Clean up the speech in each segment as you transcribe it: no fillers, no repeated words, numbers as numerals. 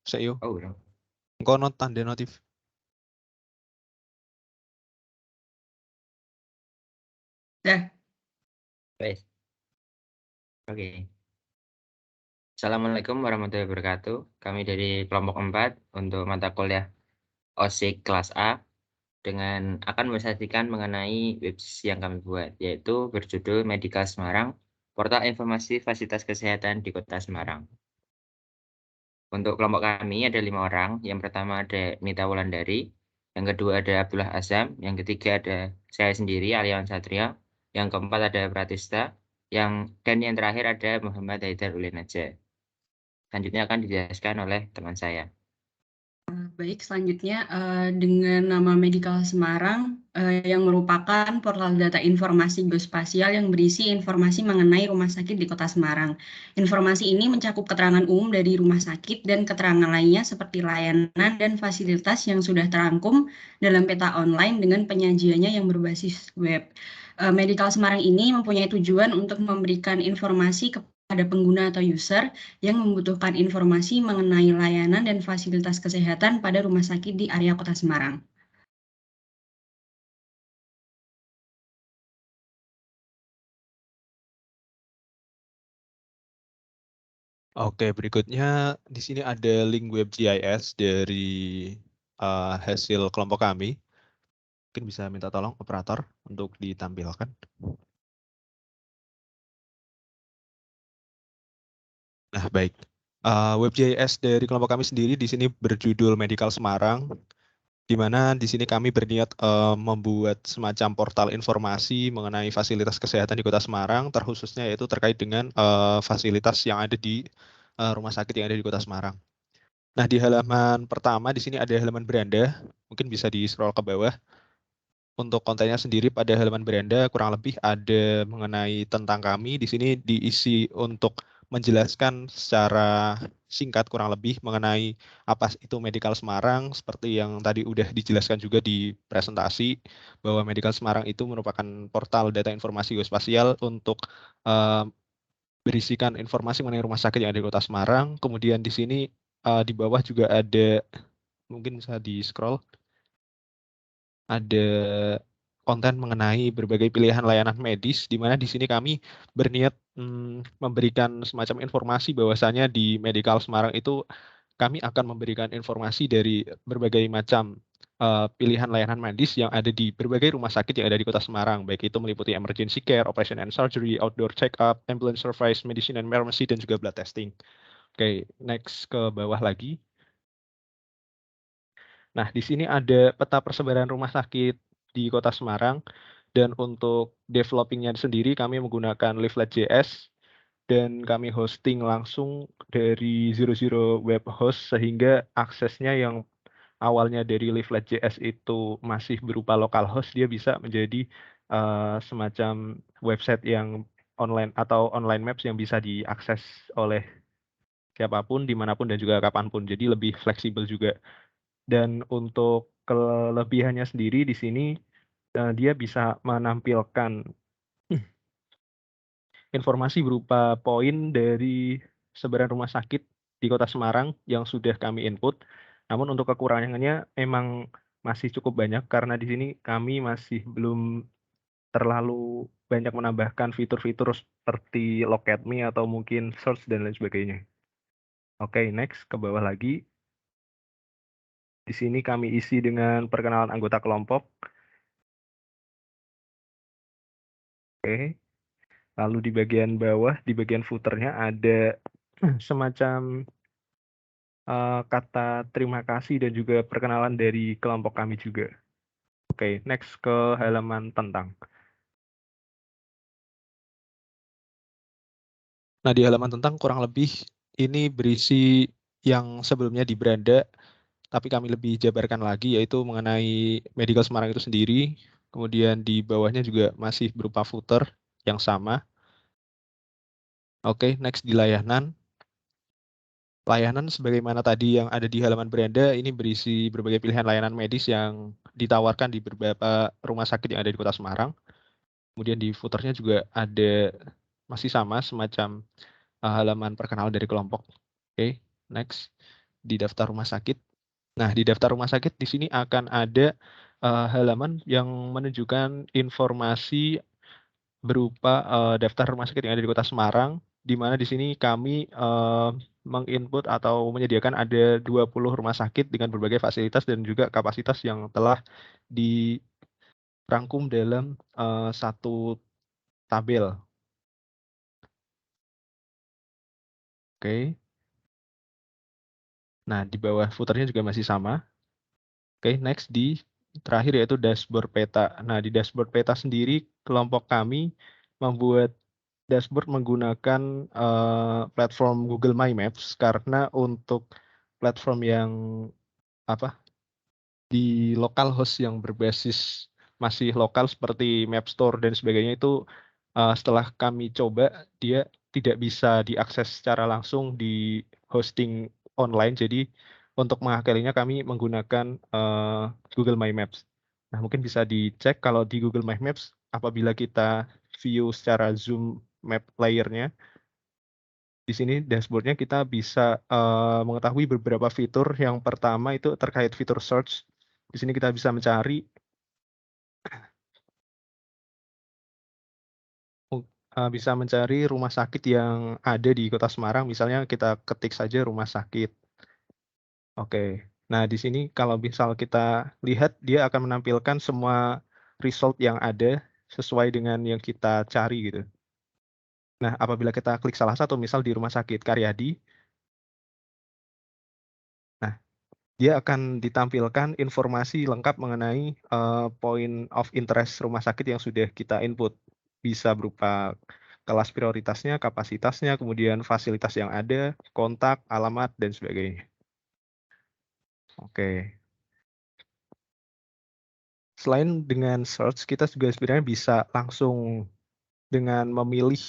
Seo. Oh, udah. Engko tanda notif. Dah. Wes. Oke. Assalamualaikum warahmatullahi wabarakatuh. Kami dari kelompok 4 untuk mata kuliah OSIK kelas A dengan akan mempresentasikan mengenai website yang kami buat, yaitu berjudul Medical Semarang, Portal Informasi Fasilitas Kesehatan di Kota Semarang. Untuk kelompok kami ada 5 orang. Yang pertama ada Mita Wulandari, yang kedua ada Abdullah Azam, yang ketiga ada saya sendiri Aliawan Satria, yang keempat ada Pratista, dan yang terakhir ada Muhammad Haidar Ulinaja. Selanjutnya akan dijelaskan oleh teman saya. Baik, selanjutnya dengan nama Medical Semarang yang merupakan portal data informasi geospasial yang berisi informasi mengenai rumah sakit di Kota Semarang. Informasi ini mencakup keterangan umum dari rumah sakit dan keterangan lainnya seperti layanan dan fasilitas yang sudah terangkum dalam peta online dengan penyajiannya yang berbasis web. Medical Semarang ini mempunyai tujuan untuk memberikan informasi kepada pengguna atau user yang membutuhkan informasi mengenai layanan dan fasilitas kesehatan pada rumah sakit di area Kota Semarang. Oke, berikutnya di sini ada link web GIS dari hasil kelompok kami. Mungkin bisa minta tolong operator untuk ditampilkan. Nah, baik. Web GIS dari kelompok kami sendiri di sini berjudul Medical Semarang, di mana di sini kami berniat membuat semacam portal informasi mengenai fasilitas kesehatan di Kota Semarang, terkhususnya yaitu terkait dengan fasilitas yang ada di rumah sakit yang ada di Kota Semarang. Nah, di halaman pertama di sini ada halaman beranda, mungkin bisa di-scroll ke bawah. Untuk kontennya sendiri pada halaman beranda kurang lebih ada mengenai tentang kami. Di sini diisi untuk menjelaskan secara singkat kurang lebih mengenai apa itu Medical Semarang, seperti yang tadi udah dijelaskan juga di presentasi, bahwa Medical Semarang itu merupakan portal data informasi geospasial untuk berisikan informasi mengenai rumah sakit yang ada di Kota Semarang. Kemudian di sini di bawah juga ada, mungkin bisa di-scroll, ada konten mengenai berbagai pilihan layanan medis, di mana di sini kami berniat memberikan semacam informasi bahwasanya di Medical Semarang itu kami akan memberikan informasi dari berbagai macam pilihan layanan medis yang ada di berbagai rumah sakit yang ada di Kota Semarang, baik itu meliputi emergency care, operation and surgery, outdoor check-up, ambulance service, medicine and pharmacy, dan juga blood testing. Oke, next ke bawah lagi. Nah, di sini ada peta persebaran rumah sakit di Kota Semarang, dan untuk developingnya sendiri kami menggunakan Leaflet.js, dan kami hosting langsung dari 00 web host, sehingga aksesnya yang awalnya dari Leaflet.js itu masih berupa localhost, dia bisa menjadi semacam website yang online atau online maps yang bisa diakses oleh siapapun, dimanapun, dan juga kapanpun. Jadi lebih fleksibel juga. Dan untuk kelebihannya sendiri di sini dia bisa menampilkan informasi berupa poin dari sebaran rumah sakit di Kota Semarang yang sudah kami input. Namun untuk kekurangannya memang masih cukup banyak karena di sini kami masih belum terlalu banyak menambahkan fitur-fitur seperti Locate Me atau mungkin search dan lain sebagainya. Oke, next ke bawah lagi. Di sini kami isi dengan perkenalan anggota kelompok. Oke. Lalu di bagian bawah, di bagian footernya ada semacam kata terima kasih dan juga perkenalan dari kelompok kami juga. Oke, next ke halaman tentang. Nah, di halaman tentang kurang lebih ini berisi yang sebelumnya di beranda, tapi kami lebih jabarkan lagi, yaitu mengenai Medical Semarang itu sendiri. Kemudian di bawahnya juga masih berupa footer yang sama. Oke, next di layanan. Layanan sebagaimana tadi yang ada di halaman beranda, ini berisi berbagai pilihan layanan medis yang ditawarkan di beberapa rumah sakit yang ada di Kota Semarang. Kemudian di footernya juga ada masih sama semacam halaman perkenalan dari kelompok. Oke, next. di daftar rumah sakit. Nah, di daftar rumah sakit di sini akan ada halaman yang menunjukkan informasi berupa daftar rumah sakit yang ada di Kota Semarang, di mana di sini kami menginput atau menyediakan ada 20 rumah sakit dengan berbagai fasilitas dan juga kapasitas yang telah dirangkum dalam satu tabel. Oke. Nah, di bawah footernya juga masih sama. Oke, next di terakhir yaitu dashboard peta. Nah, di dashboard peta sendiri kelompok kami membuat dashboard menggunakan platform Google My Maps karena untuk platform yang di localhost yang berbasis masih lokal seperti Map Store dan sebagainya itu setelah kami coba dia tidak bisa diakses secara langsung di hosting online. Jadi untuk mengakalinya kami menggunakan Google My Maps. Nah, mungkin bisa dicek kalau di Google My Maps apabila kita view secara zoom map layernya, di sini dashboardnya kita bisa mengetahui beberapa fitur. Yang pertama itu terkait fitur search. Di sini kita bisa mencari bisa mencari rumah sakit yang ada di Kota Semarang, misalnya kita ketik saja rumah sakit. Oke. Nah, di sini kalau misal kita lihat, dia akan menampilkan semua result yang ada sesuai dengan yang kita cari gitu. Nah, apabila kita klik salah satu, misal di Rumah Sakit Karyadi, nah, dia akan ditampilkan informasi lengkap mengenai point of interest rumah sakit yang sudah kita input. Bisa berupa kelas prioritasnya, kapasitasnya, kemudian fasilitas yang ada, kontak, alamat, dan sebagainya. Oke. Selain dengan search, kita juga sebenarnya bisa langsung dengan memilih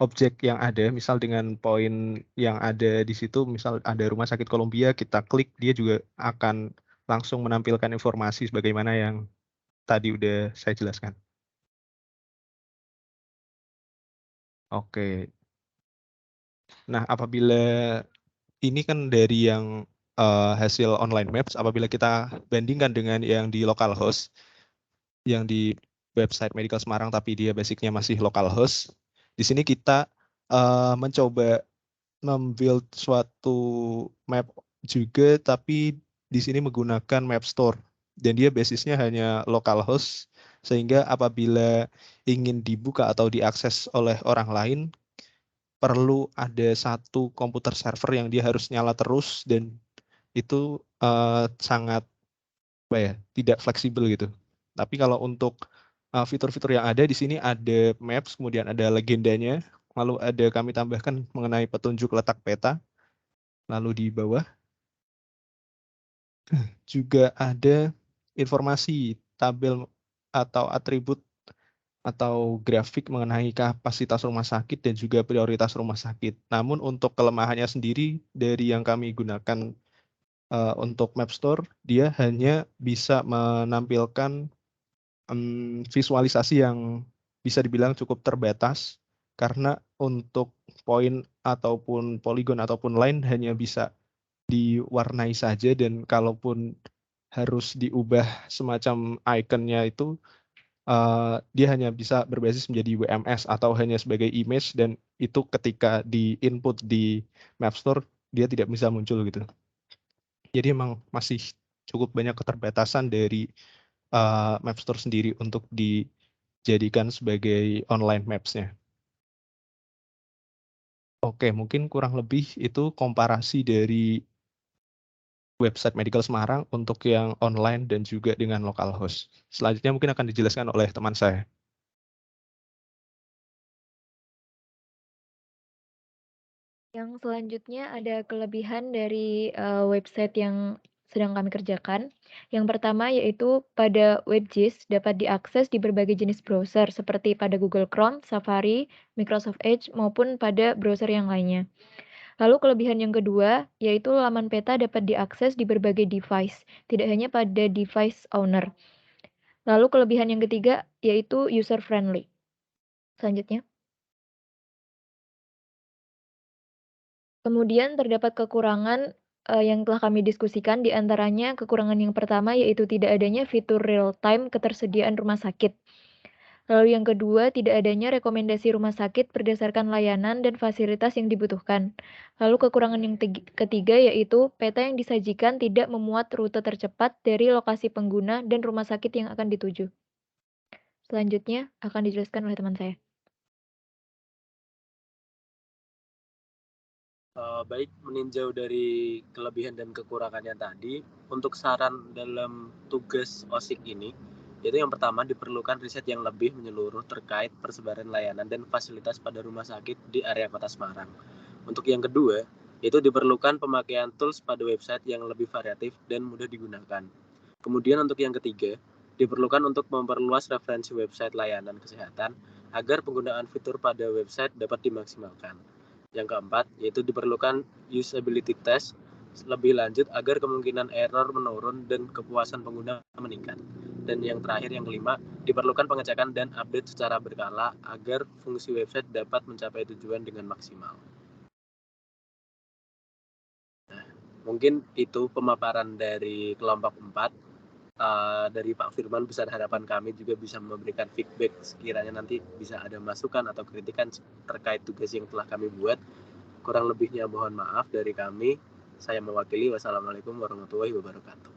objek yang ada, misal dengan poin yang ada di situ, misal ada Rumah Sakit Columbia, kita klik, dia juga akan langsung menampilkan informasi sebagaimana yang tadi udah saya jelaskan. Oke. Nah, apabila ini kan dari yang hasil online maps, apabila kita bandingkan dengan yang di localhost, yang di website Medical Semarang tapi dia basicnya masih localhost, di sini kita mencoba membuild suatu map juga, tapi di sini menggunakan map store dan dia basisnya hanya localhost, sehingga apabila ingin dibuka atau diakses oleh orang lain perlu ada satu komputer server yang dia harus nyala terus, dan itu sangat tidak fleksibel gitu. Tapi kalau untuk fitur-fitur yang ada di sini, ada maps, kemudian ada legendanya, lalu ada kami tambahkan mengenai petunjuk letak peta, lalu di bawah juga ada informasi tabel atau atribut atau grafik mengenai kapasitas rumah sakit dan juga prioritas rumah sakit. Namun untuk kelemahannya sendiri dari yang kami gunakan untuk Map Store, dia hanya bisa menampilkan visualisasi yang bisa dibilang cukup terbatas, karena untuk poin ataupun poligon ataupun line hanya bisa diwarnai saja, dan kalaupun harus diubah semacam ikonnya itu dia hanya bisa berbasis menjadi WMS atau hanya sebagai image, dan itu ketika di-input di Map Store dia tidak bisa muncul gitu. Jadi emang masih cukup banyak keterbatasan dari Map Store sendiri untuk dijadikan sebagai online maps-nya. Oke, mungkin kurang lebih itu komparasi dari website Medical Semarang untuk yang online dan juga dengan localhost. Selanjutnya mungkin akan dijelaskan oleh teman saya. Yang selanjutnya ada kelebihan dari website yang sedang kami kerjakan. Yang pertama yaitu pada WebGIS dapat diakses di berbagai jenis browser seperti pada Google Chrome, Safari, Microsoft Edge maupun pada browser yang lainnya. Lalu kelebihan yang kedua yaitu laman peta dapat diakses di berbagai device, tidak hanya pada device owner. Lalu kelebihan yang ketiga yaitu user friendly. Selanjutnya. Kemudian terdapat kekurangan yang telah kami diskusikan, di antaranya kekurangan yang pertama yaitu tidak adanya fitur real time ketersediaan rumah sakit. Lalu yang kedua, tidak adanya rekomendasi rumah sakit berdasarkan layanan dan fasilitas yang dibutuhkan. Lalu kekurangan yang ketiga yaitu peta yang disajikan tidak memuat rute tercepat dari lokasi pengguna dan rumah sakit yang akan dituju. Selanjutnya akan dijelaskan oleh teman saya. Baik, meninjau dari kelebihan dan kekurangannya tadi, untuk saran dalam tugas OSIK ini, yaitu yang pertama diperlukan riset yang lebih menyeluruh terkait persebaran layanan dan fasilitas pada rumah sakit di area Kota Semarang. Untuk yang kedua, itu diperlukan pemakaian tools pada website yang lebih variatif dan mudah digunakan. Kemudian untuk yang ketiga, diperlukan untuk memperluas referensi website layanan kesehatan agar penggunaan fitur pada website dapat dimaksimalkan. Yang keempat, yaitu diperlukan usability test lebih lanjut agar kemungkinan error menurun dan kepuasan pengguna meningkat. Dan yang terakhir, yang kelima, diperlukan pengecekan dan update secara berkala agar fungsi website dapat mencapai tujuan dengan maksimal. Nah, mungkin itu pemaparan dari kelompok 4. Dari Pak Firman, besar harapan kami juga bisa memberikan feedback sekiranya nanti bisa ada masukan atau kritikan terkait tugas yang telah kami buat. Kurang lebihnya mohon maaf dari kami. Saya mewakili. Wassalamualaikum warahmatullahi wabarakatuh.